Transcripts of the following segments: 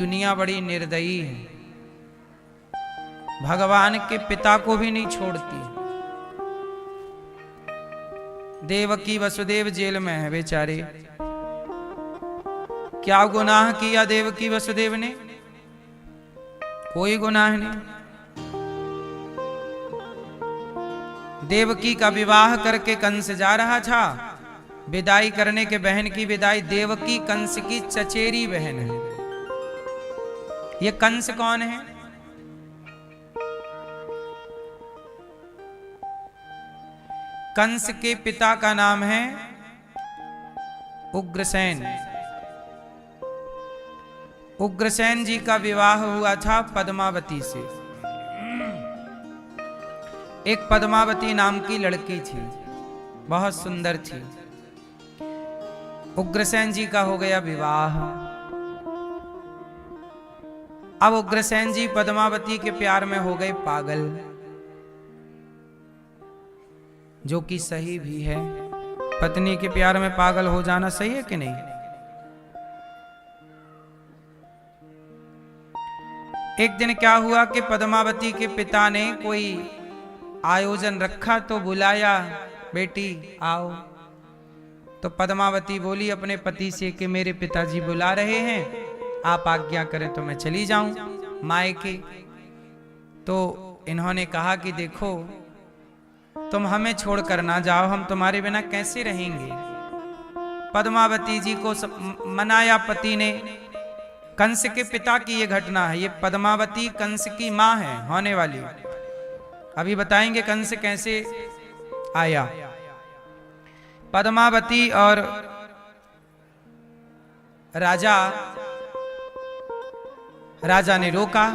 दुनिया बड़ी निर्दयी है, भगवान के पिता को भी नहीं छोड़ती। देवकी वसुदेव जेल में है बेचारे। क्या गुनाह किया देवकी वसुदेव ने? कोई गुनाह नहीं। देवकी का विवाह करके कंस जा रहा था, विदाई करने के बहन की विदाई। देवकी कंस की चचेरी बहन है। ये कंस कौन है? कंस के पिता का नाम है उग्रसेन। उग्रसेन जी का विवाह हुआ था पद्मावती से। एक पद्मावती नाम की लड़की थी, बहुत सुंदर थी। उग्रसेन जी का हो गया विवाह। अब उग्रसेन जी पद्मावती के प्यार में हो गए पागल, जो कि सही भी है। पत्नी के प्यार में पागल हो जाना सही है कि नहीं? एक दिन क्या हुआ कि पद्मावती के पिता ने कोई आयोजन रखा तो बुलाया, बेटी आओ। तो पद्मावती बोली अपने पति से कि मेरे पिताजी बुला रहे हैं, आप आज्ञा करें तो मैं चली जाऊं मायके। तो इन्होंने कहा कि देखो, तुम हमें छोड़कर ना जाओ, हम तुम्हारे बिना कैसे रहेंगे। पद्मावती जी को मनाया पति ने। कंस के पिता की ये घटना है। ये पद्मावती कंस की मां है होने वाली। अभी बताएंगे कंस कैसे आया। पद्मावती और राजा ने रोका,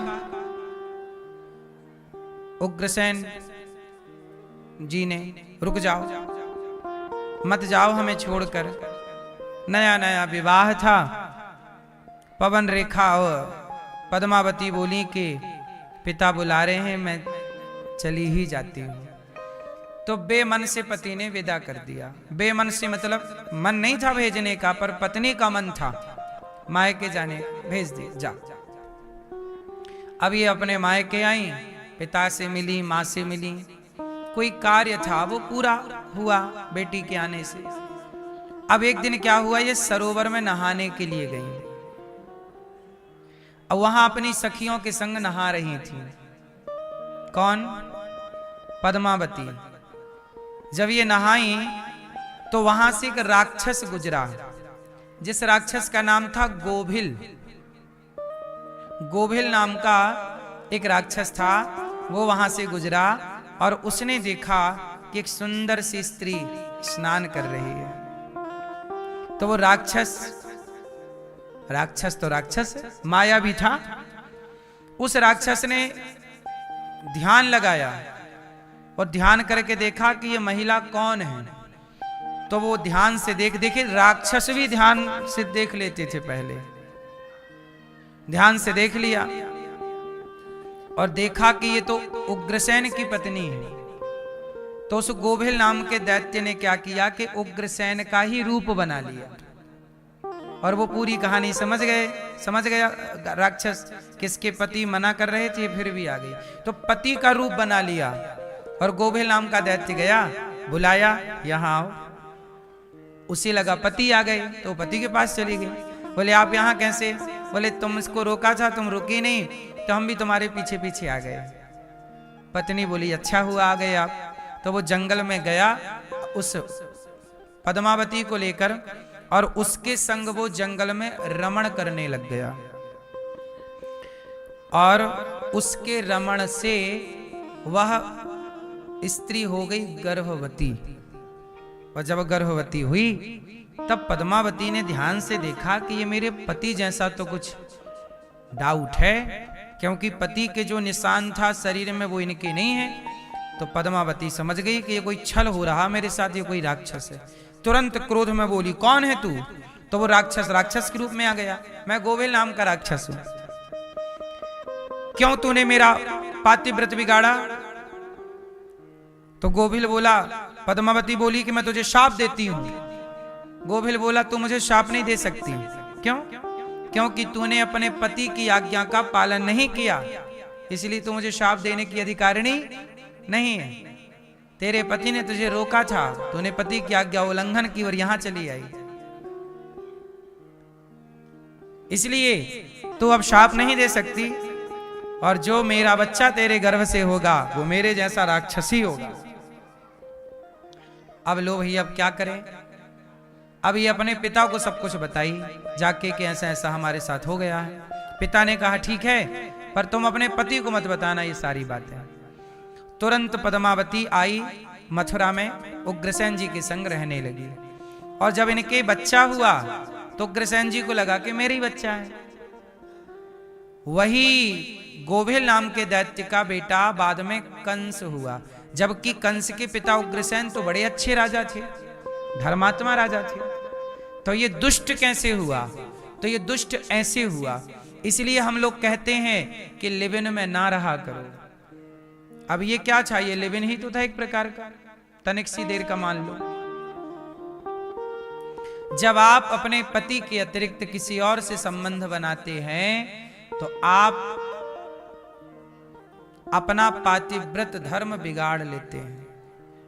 उग्रसेन जी ने, रुक जाओ, मत जाओ हमें छोड़कर। नया नया विवाह था। पवन रेखा और पद्मावती बोली कि पिता बुला रहे हैं, मैं चली ही जाती हूं। तो बेमन से पति ने विदा कर दिया। बेमन से मतलब मन नहीं था भेजने का, पर पत्नी का मन था मायके जाने, भेज दी जा। अब ये अपने मायके आई, पिता से मिली, मां से मिली। कोई कार्य था वो पूरा हुआ बेटी के आने से। अब एक दिन क्या हुआ, ये सरोवर में नहाने के लिए गई। अब वहां अपनी सखियों के संग नहा रही थी। कौन? पद्मावती। जब ये नहाई तो वहां से एक राक्षस गुजरा, जिस राक्षस का नाम था गोभिल। गोभिल नाम का एक राक्षस था, वो वहां से गुजरा और उसने देखा कि एक सुंदर सी स्त्री स्नान कर रही है। तो वो राक्षस तो राक्षस माया भी था। उस राक्षस ने ध्यान लगाया और ध्यान करके देखा कि ये महिला कौन है। तो वो ध्यान से देखिए राक्षस भी ध्यान से देख लेते थे पहले। ध्यान से देख लिया और देखा कि ये तो उग्रसेन की पत्नी है। तो उस गोभिल नाम के दैत्य ने क्या किया कि उग्रसेन का ही रूप बना लिया। और वो पूरी कहानी समझ गया राक्षस, किसके पति मना कर रहे थे फिर भी आ गई। तो पति का रूप बना लिया और गोभिल नाम का दैत्य गया, बुलाया, यहां आओ। उसे लगा पति आ गए, तो पति के पास चली गई। बोले आप यहां कैसे? बोले तुम इसको रोका था, तुम रुकी नहीं, तो हम भी तुम्हारे पीछे पीछे आ गए। पत्नी बोली अच्छा हुआ आ गए आप। तो वो जंगल में गया उस पद्मावती को लेकर, और उसके संग वो जंगल में रमण करने लग गया। और उसके रमण से वह स्त्री हो गई गर्भवती। और जब गर्भवती हुई तब पद्मावती ने ध्यान से देखा कि ये मेरे पति जैसा तो कुछ डाउट है, क्योंकि पति के जो निशान था शरीर में वो इनके नहीं है। तो पद्मावती समझ गई कि ये कोई छल हो रहा मेरे साथ, ये कोई राक्षस है। तुरंत क्रोध में बोली कौन है तू? तो वो राक्षस के रूप में आ गया, मैं गोविल नाम का राक्षस हूं। क्यों तूने मेरा पातिव्रत बिगाड़ा? तो गोविल बोला, पद्मावती बोली कि मैं तुझे शाप देती हूं। गोविल बोला तू मुझे शाप नहीं दे सकती। क्यों? क्योंकि तूने अपने पति की आज्ञा का पालन नहीं किया, इसलिए तू मुझे शाप देने की अधिकारिणी नहीं है। तेरे पति ने तुझे रोका था, तूने पति की आज्ञा उल्लंघन की और यहां चली आई, इसलिए तू अब शाप नहीं दे सकती। और जो मेरा बच्चा तेरे गर्भ से होगा वो मेरे जैसा राक्षसी होगा। अब लो भैया अब क्या करें। अब ये अपने पिता को सब कुछ बताई जाके कि ऐसा ऐसा हमारे साथ हो गया है। पिता ने कहा ठीक है, पर तुम अपने पति को मत बताना ये सारी बातें। तुरंत पद्मावती आई मथुरा में, उग्रसेन जी के संग रहने लगी। और जब इनके बच्चा हुआ तो उग्रसेन जी को लगा कि मेरा ही बच्चा है। वही गोभिल नाम के दैत्य का बेटा बाद में कंस हुआ, जबकि कंस के पिता उग्रसेन तो बड़े अच्छे राजा थे, धर्मात्मा राजा थे। तो ये दुष्ट कैसे हुआ? तो ये दुष्ट ऐसे हुआ, इसलिए हम लोग कहते हैं कि लिव इन में ना रहा करो। अब ये क्या चाहिए, लिव इन ही तो था एक प्रकार का, तनिक सी देर का मान लो। जब आप अपने पति के अतिरिक्त किसी और से संबंध बनाते हैं तो आप अपना पातिव्रत धर्म बिगाड़ लेते हैं।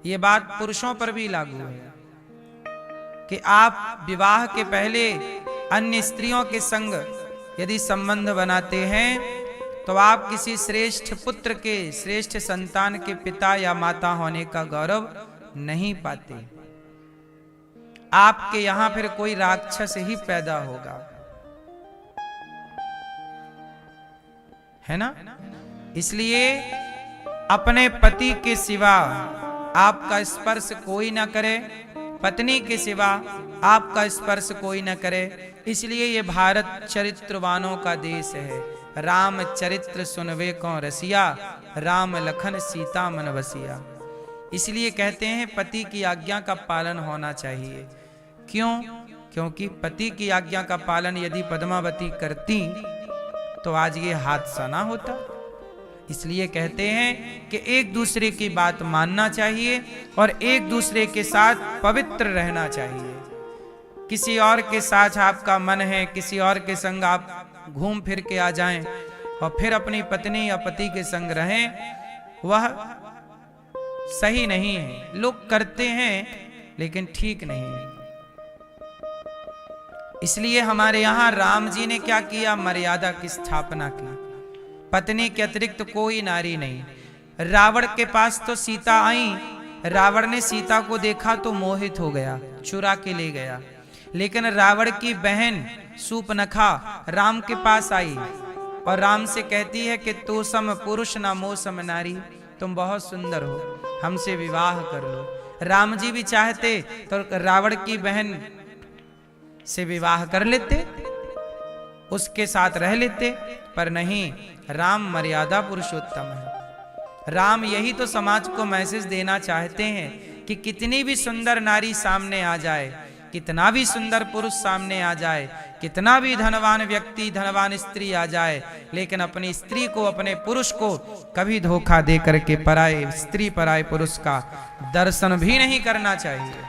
ये बात पुरुषों पर भी लागू है कि आप विवाह के पहले अन्य स्त्रियों के संग यदि संबंध बनाते हैं तो आप किसी श्रेष्ठ पुत्र के, श्रेष्ठ संतान के पिता या माता होने का गौरव नहीं पाते। आपके यहां फिर कोई राक्षस ही पैदा होगा, है ना। इसलिए अपने पति के सिवा आपका स्पर्श कोई ना करे, पत्नी के सिवा आपका स्पर्श कोई ना करे। इसलिए ये भारत चरित्रवानों का देश है। राम चरित्र सुनवे को रसिया, राम लखन सीता मन बसिया। इसलिए कहते हैं पति की आज्ञा का पालन होना चाहिए। क्यों? क्योंकि पति की आज्ञा का पालन यदि पद्मावती करती तो आज ये हादसा ना होता। इसलिए कहते हैं कि एक दूसरे की बात मानना चाहिए और एक दूसरे के साथ पवित्र रहना चाहिए। किसी और के साथ आपका मन है, किसी और के संग आप घूम फिर के आ जाएं और फिर अपनी पत्नी या पति के संग रहें, वह सही नहीं है। लोग करते हैं लेकिन ठीक नहीं है। इसलिए हमारे यहां राम जी ने क्या किया, मर्यादा की स्थापना की। पत्नी के अतिरिक्त कोई नारी नहीं। रावण के पास तो सीता आई, रावण ने सीता को देखा तो मोहित हो गया, चुरा के ले गया। लेकिन रावण की बहन सूपनखा राम के पास आई और राम से कहती है कि तू सम पुरुष ना मो सम नारी, तुम बहुत सुंदर हो, हमसे विवाह कर लो। राम जी भी चाहते तो रावण की बहन से विवाह कर लेते, उसके साथ रह लेते, पर नहीं, राम मर्यादा पुरुषोत्तम है। राम यही तो समाज को मैसेज देना चाहते हैं कि कितनी भी सुंदर नारी सामने आ जाए, कितना भी सुंदर पुरुष सामने आ जाए, कितना भी धनवान व्यक्ति, धनवान स्त्री आ जाए, लेकिन अपनी स्त्री को, अपने पुरुष को कभी धोखा दे करके पराये स्त्री, पराये पुरुष का दर्शन भी नहीं करना चाहिए।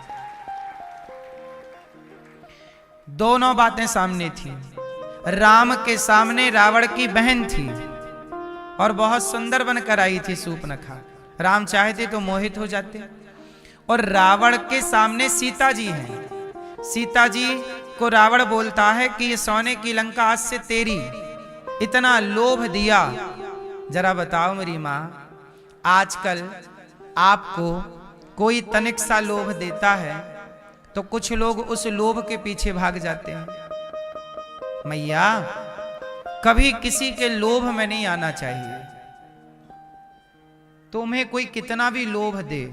दोनों बातें सामने थी। राम के सामने रावण की बहन थी और बहुत सुंदर बनकर आई थी सूपनखा। राम चाहते तो मोहित हो जाते। और रावण के सामने सीता जी हैं। सीता जी को रावण बोलता है कि ये सोने की लंका आज से तेरी, इतना लोभ दिया। जरा बताओ मेरी माँ, आजकल आपको कोई तनिक सा लोभ देता है तो कुछ लोग उस लोभ के पीछे भाग जाते हैं। मैया, कभी किसी के लोभ में नहीं आना चाहिए। तुम्हें कोई कितना भी लोभ दे,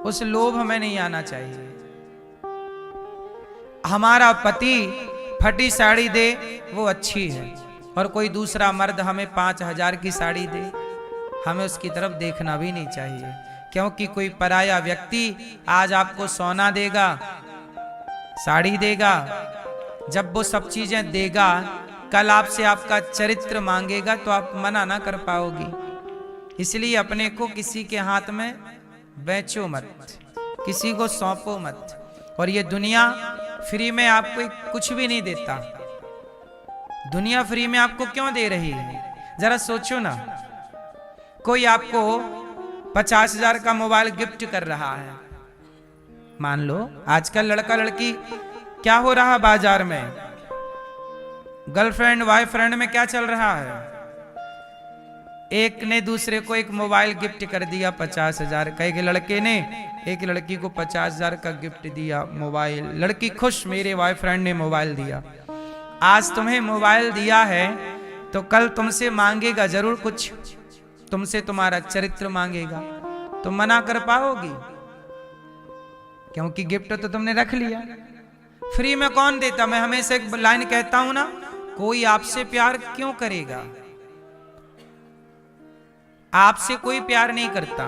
उस लोभ में नहीं आना चाहिए। हमारा पति फटी साड़ी दे वो अच्छी है, और कोई दूसरा मर्द हमें 5,000 की साड़ी दे, हमें उसकी तरफ देखना भी नहीं चाहिए। क्योंकि कोई पराया व्यक्ति आज आपको सोना देगा, साड़ी देगा, जब वो सब चीजें देगा, कल आपसे आपका चरित्र मांगेगा तो आप मना ना कर पाओगी। इसलिए अपने को किसी के हाथ में बेचो मत, किसी को सौंपो मत। और ये दुनिया फ्री में आपको कुछ भी नहीं देता। दुनिया फ्री में आपको क्यों दे रही है? जरा सोचो ना, कोई आपको 50,000 का मोबाइल गिफ्ट कर रहा है, मान लो। आजकल लड़का लड़की क्या हो रहा बाजार में, गर्लफ्रेंड बॉयफ्रेंड में क्या चल रहा है? एक ने दूसरे को एक मोबाइल गिफ्ट कर दिया 50,000 का। एक लड़के ने एक लड़की को 50,000 का गिफ्ट दिया मोबाइल। लड़की खुश, मेरे बॉयफ्रेंड ने मोबाइल दिया। आज तुम्हें मोबाइल दिया है तो कल तुमसे मांगेगा जरूर कुछ, तुमसे तुम्हारा चरित्र मांगेगा। तुम मना कर पाओगी? क्योंकि गिफ्ट तो तुमने रख लिया। फ्री में कौन देता? मैं हमेशा एक लाइन कहता हूं ना, कोई आपसे प्यार क्यों करेगा? आपसे कोई प्यार नहीं करता।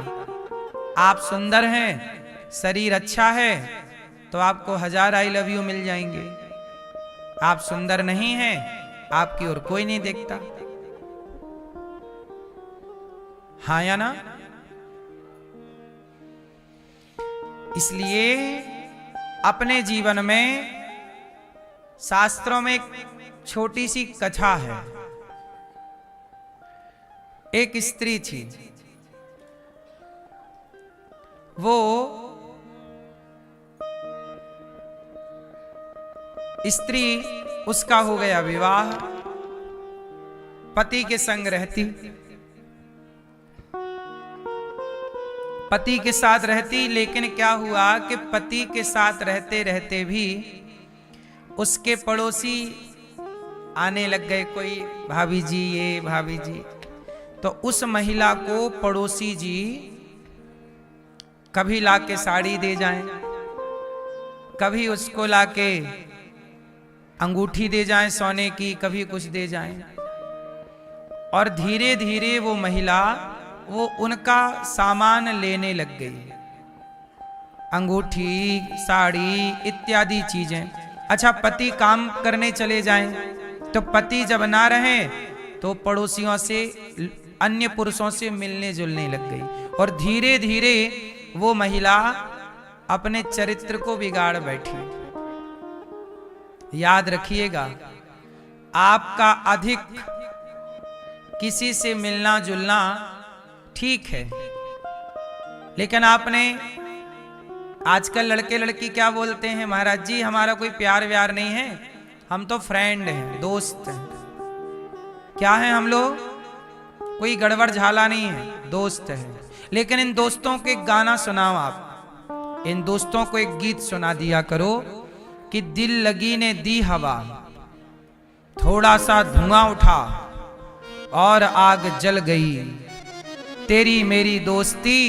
आप सुंदर हैं, शरीर अच्छा है तो आपको 1000 आई लव यू मिल जाएंगे। आप सुंदर नहीं हैं, आपकी ओर कोई नहीं देखता। हाँ या ना? इसलिए अपने जीवन में शास्त्रों में एक छोटी सी कथा है। एक स्त्री थी, वो स्त्री, उसका हो गया विवाह, पति के संग रहती, पति के साथ रहती। लेकिन क्या हुआ कि पति के साथ रहते रहते भी उसके पड़ोसी आने लग गए, कोई भाभी जी, ये भाभी जी। तो उस महिला को पड़ोसी जी कभी लाके साड़ी दे जाएं, कभी उसको लाके अंगूठी दे जाएं सोने की, कभी कुछ दे जाएं। और धीरे धीरे वो महिला वो उनका सामान लेने लग गई, अंगूठी, साड़ी इत्यादि चीजें। अच्छा, पति काम करने चले जाएं तो पति जब ना रहे तो पड़ोसियों से, अन्य पुरुषों से मिलने जुलने लग गई। और धीरे धीरे वो महिला अपने चरित्र को बिगाड़ बैठी। याद रखिएगा, आपका अधिक किसी से मिलना जुलना ठीक है, लेकिन आपने, आजकल लड़के लड़की क्या बोलते हैं, महाराज जी हमारा कोई प्यार व्यार नहीं है, हम तो फ्रेंड हैं, दोस्त हैं। क्या है हम लोग? कोई गड़बड़ झाला नहीं है, दोस्त है। लेकिन इन दोस्तों को एक गाना सुनाओ आप, इन दोस्तों को एक गीत सुना दिया करो कि दिल लगी ने दी हवा, थोड़ा सा धुआं उठा और आग जल गई, तेरी मेरी दोस्ती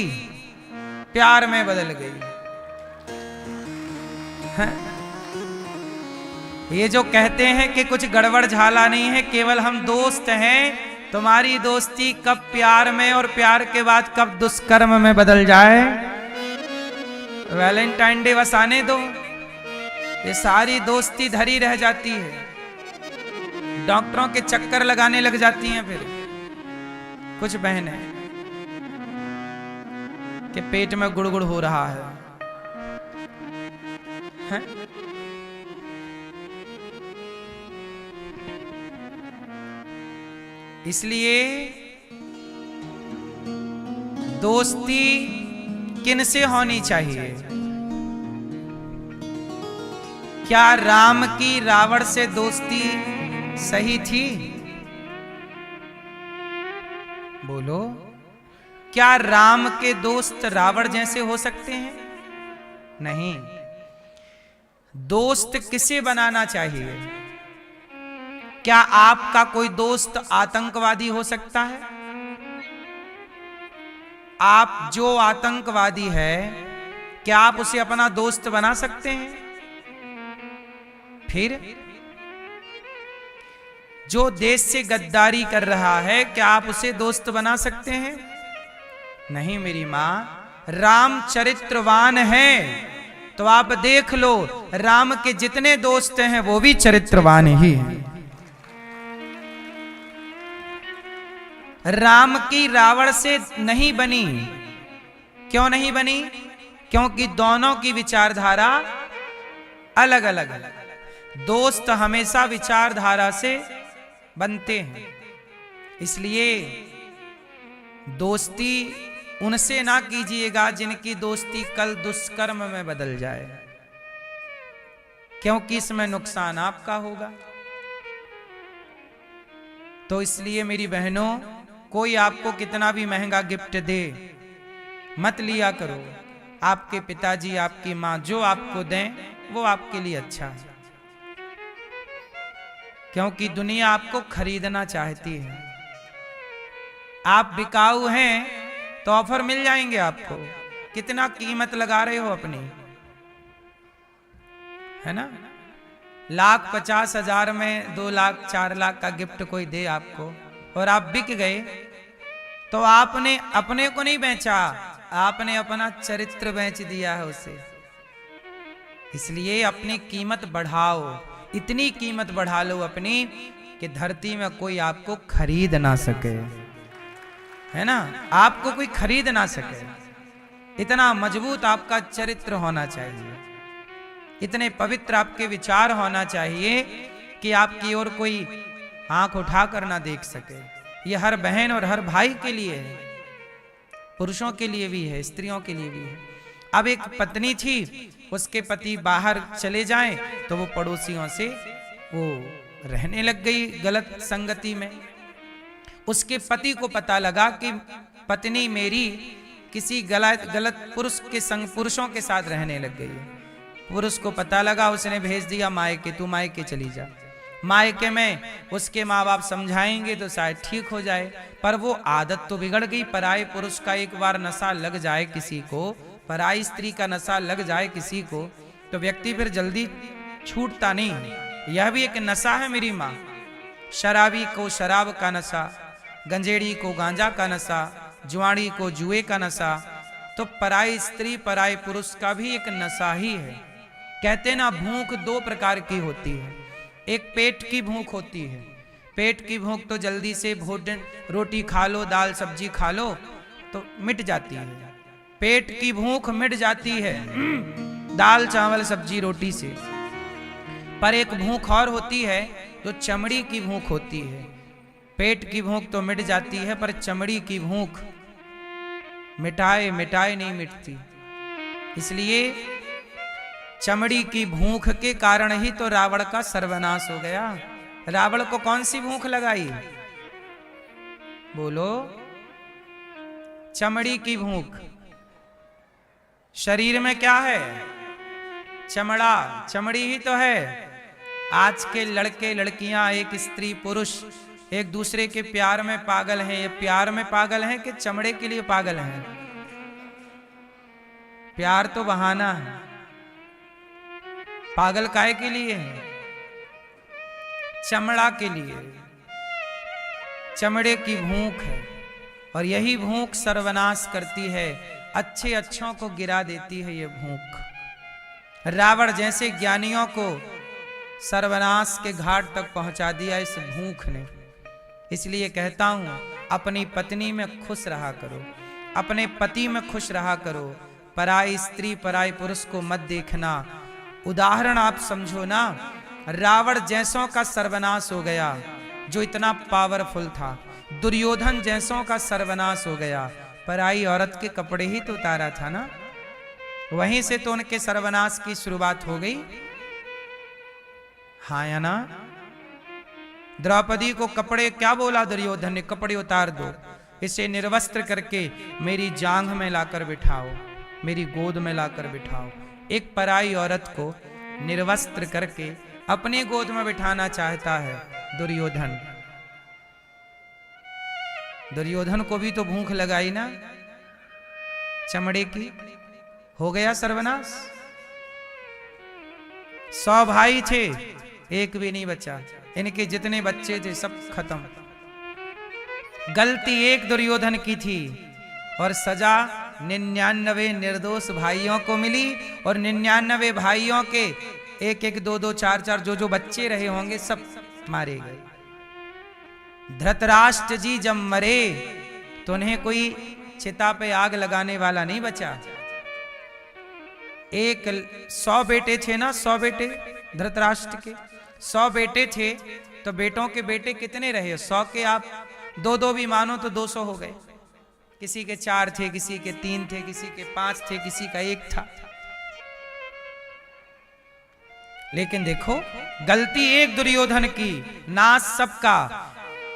प्यार में बदल गई। है? ये जो कहते हैं कि कुछ गड़बड़ झाला नहीं है, केवल हम दोस्त हैं, तुम्हारी दोस्ती कब प्यार में और प्यार के बाद कब दुष्कर्म में बदल जाए, वैलेंटाइन डे बस आने दो, ये सारी दोस्ती धरी रह जाती है, डॉक्टरों के चक्कर लगाने लग जाती हैं। फिर कुछ बहनें के पेट में गुड़गुड़ हो रहा है? इसलिए दोस्ती किन से होनी चाहिए? क्या राम की रावण से दोस्ती सही थी? बोलो, क्या राम के दोस्त रावण जैसे हो सकते हैं? नहीं। दोस्त किसे बनाना चाहिए? क्या आपका कोई दोस्त आतंकवादी हो सकता है? आप जो आतंकवादी है, क्या आप उसे अपना दोस्त बना सकते हैं? फिर जो देश से गद्दारी कर रहा है, क्या आप उसे दोस्त बना सकते हैं? नहीं मेरी मां, राम चरित्रवान है तो आप देख लो, राम के जितने दोस्त हैं वो भी चरित्रवान ही हैं। राम की रावण से नहीं बनी। क्यों नहीं बनी? क्योंकि दोनों की विचारधारा अलग अलग। दोस्त हमेशा विचारधारा से बनते हैं, इसलिए दोस्ती उनसे ना कीजिएगा जिनकी दोस्ती कल दुष्कर्म में बदल जाए, क्योंकि इसमें नुकसान आपका होगा। तो इसलिए मेरी बहनों, कोई आपको कितना भी महंगा गिफ्ट दे, मत लिया करो। आपके पिताजी, आपकी माँ जो आपको दें वो आपके लिए अच्छा है, क्योंकि दुनिया आपको खरीदना चाहती है। आप बिकाऊ हैं तो ऑफर मिल जाएंगे आपको। कितना कीमत लगा रहे हो अपनी, है ना? 1,50,000 में 2 लाख 4 लाख का गिफ्ट कोई दे आपको और आप बिक गए, तो आपने अपने को नहीं बेचा, आपने अपना चरित्र बेच दिया है उसे। इसलिए अपनी कीमत बढ़ाओ, इतनी कीमत बढ़ा लो अपनी कि धरती में कोई आपको खरीद ना सके, है ना? आपको कोई खरीद ना सके। इतना मजबूत आपका चरित्र होना चाहिए, इतने पवित्र आपके विचार होना चाहिए कि आपकी ओर कोई आंख उठाकर ना देख सके। ये हर बहन और हर भाई के लिए है, पुरुषों के लिए भी है, स्त्रियों के लिए भी है। अब एक पत्नी थी, उसके पति बाहर चले जाएं तो वो पड़ोसियों से वो रहने लग गई गलत संगति में। उसके पति को पता लगा कि पत्नी मेरी किसी गलत पुरुष के संग, पुरुषों के साथ रहने लग गई है। पुरुष को पता लगा, उसने भेज दिया मायके, तू मायके चली जा। मायके में उसके माँ बाप समझाएंगे तो शायद ठीक हो जाए, पर वो आदत तो बिगड़ गई। पराये पुरुष का एक बार नशा लग जाए किसी को, पराई स्त्री का नशा लग जाए किसी को, तो व्यक्ति फिर जल्दी छूटता नहीं। यह भी एक नशा है मेरी माँ। शराबी को शराब का नशा, गंजेड़ी को गांजा का नशा, जुआड़ी को जुए का नशा, तो पराई स्त्री पराये पुरुष का भी एक नशा ही है। कहते ना, भूख 2 प्रकार की होती है। एक पेट की भूख होती है। पेट की भूख तो जल्दी से भोजन, रोटी खा लो, दाल सब्जी खा लो तो मिट जाती है। पेट की भूख मिट जाती है दाल चावल सब्जी रोटी से। पर एक भूख और होती है जो चमड़ी की भूख होती है। पेट की भूख तो मिट जाती है, पर चमड़ी की भूख मिटाए मिटाए नहीं मिटती। इसलिए चमड़ी की भूख के कारण ही तो रावण का सर्वनाश हो गया। रावण को कौन सी भूख लगाई? बोलो। चमड़ी की भूख। शरीर में क्या है? चमड़ा, चमड़ी ही तो है। आज के लड़के लड़कियां, एक स्त्री पुरुष एक दूसरे के प्यार में पागल हैं। ये प्यार में पागल हैं कि चमड़े के लिए पागल हैं? प्यार तो बहाना है, पागल काहे के लिए है? चमड़ा के लिए। चमड़े की भूख है, और यही भूख सर्वनाश करती है, अच्छे अच्छों को गिरा देती है ये भूख। रावण जैसे ज्ञानियों को सर्वनाश के घाट तक पहुंचा दिया इस भूख ने। इसलिए कहता हूं, अपनी पत्नी में खुश रहा करो, अपने पति में खुश रहा करो। पराई स्त्री पराई पुरुष को मत देखना। उदाहरण आप समझो ना, रावण जैसों का सर्वनाश हो गया जो इतना पावरफुल था। दुर्योधन जैसों का सर्वनाश हो गया, पराई औरत के कपड़े ही तो उतारा था ना, वहीं से तो उनके सर्वनाश की शुरुआत हो गई। हाँ या ना? द्रौपदी को कपड़े, क्या बोला दुर्योधन ने? कपड़े उतार दो, इसे निर्वस्त्र करके मेरी जांघ में लाकर बिठाओ, मेरी गोद में लाकर बिठाओ। एक पराई औरत को निर्वस्त्र करके अपनी गोद में बिठाना चाहता है दुर्योधन। दुर्योधन को भी तो भूख लगाई ना चमड़े की, हो गया सर्वनाश। 100 भाई थे, एक भी नहीं बचा। इनके जितने बच्चे थे सब खत्म। गलती एक दुर्योधन की थी और सजा 99 निर्दोष भाइयों को मिली, और 99 भाइयों के 1-1, 2-2, 4-4 जो बच्चे रहे होंगे सब मारे गए। धृतराष्ट्र जी जब मरे तो उन्हें कोई चिता पे आग लगाने वाला नहीं बचा। 100 बेटे थे ना, 100 बेटे धृतराष्ट्र के, 100 बेटे थे, तो बेटों के बेटे कितने रहे? 100 के आप दो दो भी मानो तो 200 हो गए। किसी के 4 थे, किसी के 3 थे, किसी के 5 थे, किसी का 1 था। लेकिन देखो, गलती एक दुर्योधन की, नाश सबका।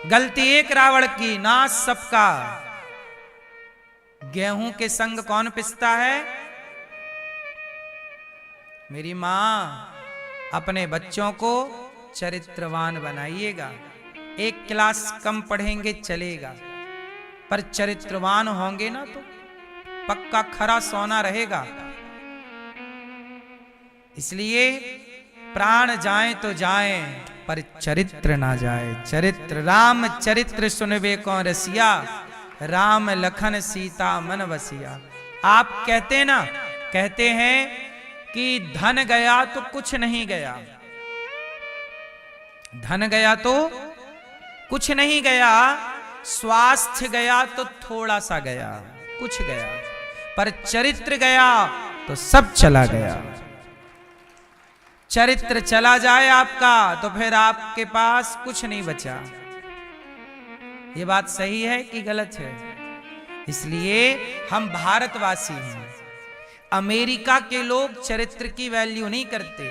गलती एक रावण की, नाश सबका। गेहूं के संग कौन पिसता है? मेरी मां, अपने बच्चों को चरित्रवान बनाइएगा। 1 क्लास कम पढ़ेंगे चलेगा, पर चरित्रवान होंगे ना तो पक्का खरा सोना रहेगा। इसलिए प्राण जाए तो जाए, पर चरित्र ना जाए। चरित्र, राम चरित्र सुनबे कौन रसिया, राम लखन सीता मन बसिया। आप कहते ना, कहते हैं कि धन गया तो कुछ नहीं गया, धन गया तो कुछ नहीं गया, स्वास्थ्य गया तो थोड़ा सा गया, कुछ गया, पर चरित्र गया तो सब चला गया। चरित्र चला जाए आपका तो फिर आपके पास कुछ नहीं बचा। ये बात सही है कि गलत है? इसलिए हम भारतवासी हैं। अमेरिका के लोग चरित्र की वैल्यू नहीं करते,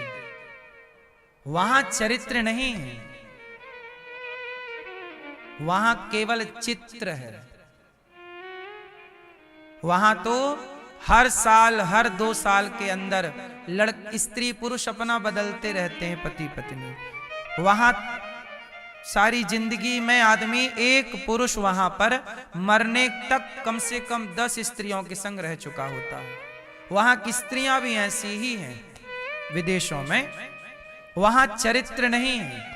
वहां चरित्र नहीं है, वहां केवल चित्र है। वहां तो हर साल, हर 2 साल के अंदर स्त्री पुरुष अपना बदलते रहते हैं, पति पत्नी। वहां सारी जिंदगी में आदमी, एक पुरुष वहां पर मरने तक कम से कम 10 स्त्रियों के संग रह चुका होता है। वहां की स्त्रियां भी ऐसी ही हैं विदेशों में। वहां चरित्र नहीं है।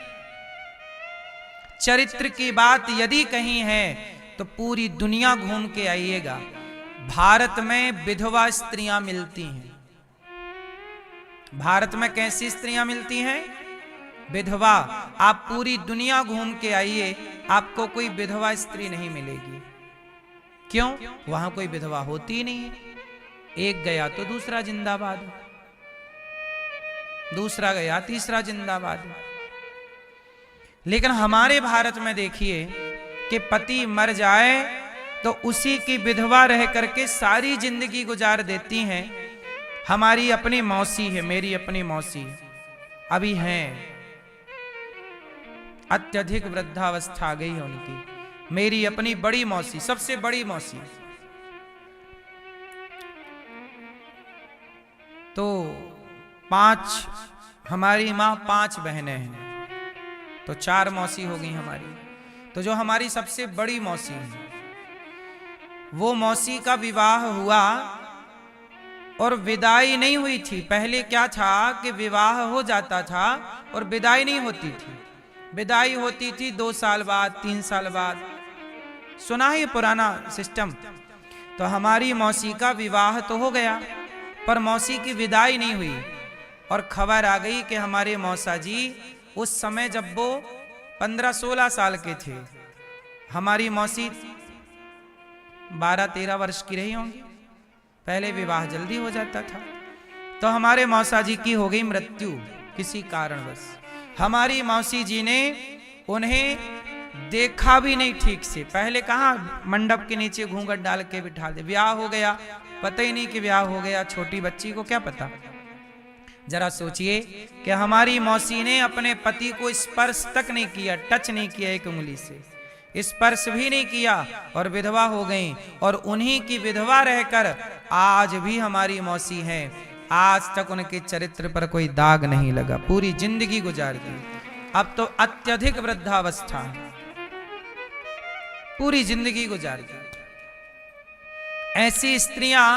चरित्र की बात यदि कहीं है तो पूरी दुनिया घूम के आइएगा। भारत में विधवा स्त्रियां मिलती हैं। भारत में कैसी स्त्रियां मिलती हैं? विधवा। आप पूरी दुनिया घूम के आइए, आपको कोई विधवा स्त्री नहीं मिलेगी। क्यों? वहां कोई विधवा होती ही नहीं है। एक गया तो दूसरा जिंदाबाद, दूसरा गया तीसरा जिंदाबाद। लेकिन हमारे भारत में देखिए कि पति मर जाए तो उसी की विधवा रह करके सारी जिंदगी गुजार देती हैं। हमारी अपनी मौसी है, मेरी अपनी मौसी अभी हैं, अत्यधिक वृद्धावस्था आ गई है उनकी। मेरी अपनी बड़ी मौसी, सबसे बड़ी मौसी, तो 5, हमारी मां 5 बहनें हैं, तो 4 मौसी हो गई हमारी। तो जो हमारी सबसे बड़ी मौसी है, वो मौसी का विवाह हुआ और विदाई नहीं हुई थी। पहले क्या था कि विवाह हो जाता था और विदाई नहीं होती थी। विदाई होती थी 2 साल बाद, 3 साल बाद, सुना है पुराना सिस्टम। तो हमारी मौसी का विवाह तो हो गया, पर मौसी की विदाई नहीं हुई। और खबर आ गई कि हमारे मौसा जी उस समय जब वो 15-16 साल के थे, हमारी मौसी 12-13 वर्ष की रही होंगी। पहले विवाह जल्दी हो जाता था। तो हमारे मौसा जी की हो गई मृत्यु किसी कारणवश। हमारी मौसी जी ने उन्हें देखा भी नहीं ठीक से। पहले कहाँ मंडप के नीचे घूंघट डाल के बिठा दे, ब्याह हो गया, पता ही नहीं कि ब्याह हो गया। छोटी बच्ची को क्या पता। जरा सोचिए कि हमारी मौसी ने अपने पति को स्पर्श तक नहीं किया, टच नहीं किया, एक उंगली से स्पर्श भी नहीं किया, और विधवा हो गई। और उन्हीं की विधवा रहकर आज भी हमारी मौसी हैं। आज तक उनके चरित्र पर कोई दाग नहीं लगा, पूरी जिंदगी गुजार दी। अब तो अत्यधिक वृद्धावस्था, पूरी जिंदगी गुजार दी। ऐसी स्त्रियां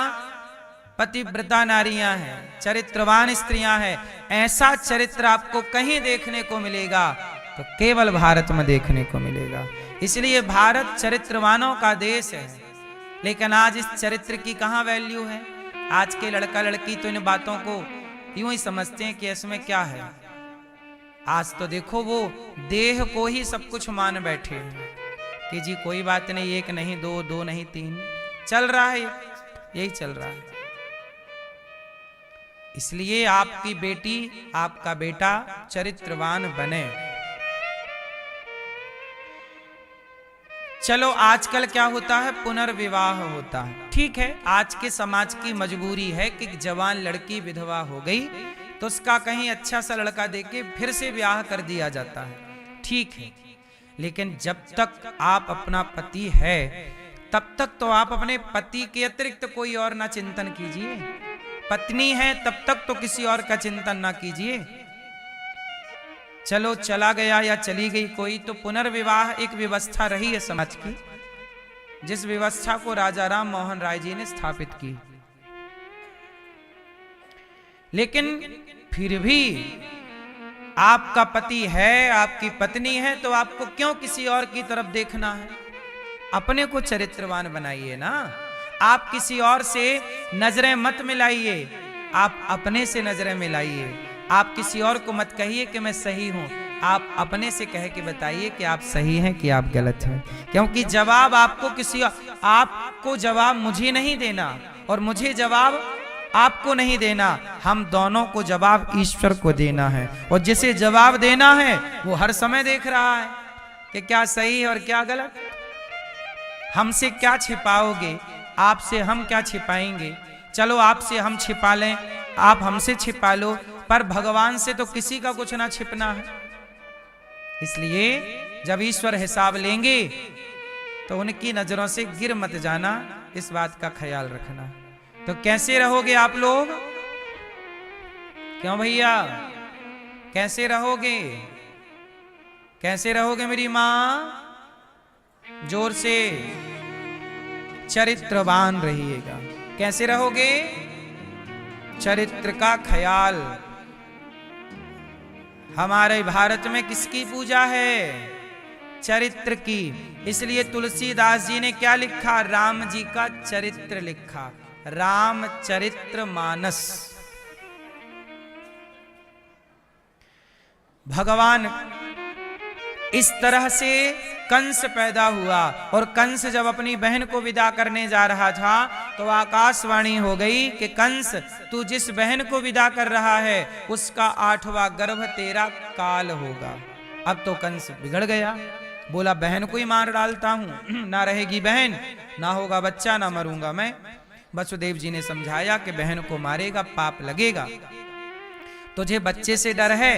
पतिव्रता नारियां हैं, चरित्रवान स्त्रियां हैं। ऐसा चरित्र आपको कहीं देखने को मिलेगा तो केवल भारत में देखने को मिलेगा। इसलिए भारत चरित्रवानों का देश है। लेकिन आज इस चरित्र की कहाँ वैल्यू है? आज के लड़का लड़की तो इन बातों को यूं ही समझते हैं कि इसमें क्या है। आज तो देखो वो देह को ही सब कुछ मान बैठे हैं कि जी कोई बात नहीं, 1 नहीं 2, 2 नहीं 3, चल रहा है, यही चल रहा है। इसलिए आपकी बेटी, आपका बेटा चरित्रवान बने। चलो आजकल क्या होता है, पुनर्विवाह होता है। ठीक है, आज के समाज की मजबूरी है कि जवान लड़की विधवा हो गई तो उसका कहीं अच्छा सा लड़का देके फिर से ब्याह कर दिया जाता है। ठीक है, लेकिन जब तक आप अपना पति है तब तक तो आप अपने पति के अतिरिक्त कोई और ना चिंतन कीजिए। पत्नी है तब तक तो किसी और का चिंतन ना कीजिए। चलो चला गया या चली गई कोई, तो पुनर्विवाह एक व्यवस्था रही है समाज की, जिस व्यवस्था को राजा राम मोहन राय जी ने स्थापित की। लेकिन फिर भी आपका पति है, आपकी पत्नी है, तो आपको क्यों किसी और की तरफ देखना है? अपने को चरित्रवान बनाइए ना। आप किसी और से नजरें मत मिलाइए, आप अपने से नजरें मिलाइए। आप किसी और को मत कहिए कि मैं सही हूं, आप अपने से कह के बताइए कि आप सही हैं कि आप गलत हैं। क्योंकि जवाब आपको जवाब मुझे नहीं देना और मुझे जवाब आपको नहीं देना, हम दोनों को जवाब ईश्वर को देना है। और जिसे जवाब देना है वो हर समय देख रहा है कि क्या सही है और क्या गलत। हमसे क्या छिपाओगे, आपसे हम क्या छिपाएंगे? चलो आपसे हम छिपा लें, आप हमसे छिपा लो, पर भगवान से तो किसी का कुछ ना छिपना है। इसलिए जब ईश्वर हिसाब लेंगे तो उनकी नजरों से गिर मत जाना, इस बात का ख्याल रखना। तो कैसे रहोगे आप लोग? क्यों भैया, कैसे रहोगे? कैसे रहोगे मेरी मां? जोर से, चरित्रवान रहिएगा। कैसे रहोगे? चरित्र का ख्याल। हमारे भारत में किसकी पूजा है? चरित्र की। इसलिए तुलसीदास जी ने क्या लिखा? राम जी का चरित्र लिखा, रामचरित्र मानस। भगवान इस तरह से कंस पैदा हुआ, और कंस जब अपनी बहन को विदा करने जा रहा था तो आकाशवाणी हो गई कि कंस, तू जिस बहन को विदा कर रहा है उसका 8वां गर्भ तेरा काल होगा। अब तो कंस बिगड़ गया, बोला बहन को ही मार डालता हूं, ना रहेगी बहन, ना होगा बच्चा, ना मरूंगा मैं। वसुदेव जी ने समझाया कि बहन को मारेगा पाप लगेगा, तुझे बच्चे से डर है,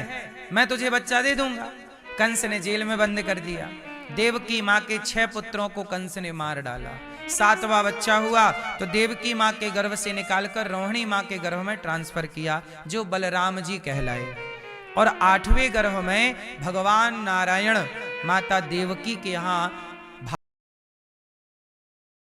मैं तुझे बच्चा दे दूंगा। कंस ने जेल में बंद कर दिया। देवकी माँ के 6 पुत्रों को कंस ने मार डाला। 7वां बच्चा हुआ तो देवकी माँ के गर्भ से निकालकर रोहिणी माँ के गर्भ में ट्रांसफर किया, जो बलराम जी कहलाए। और 8वें गर्भ में भगवान नारायण माता देवकी के यहाँ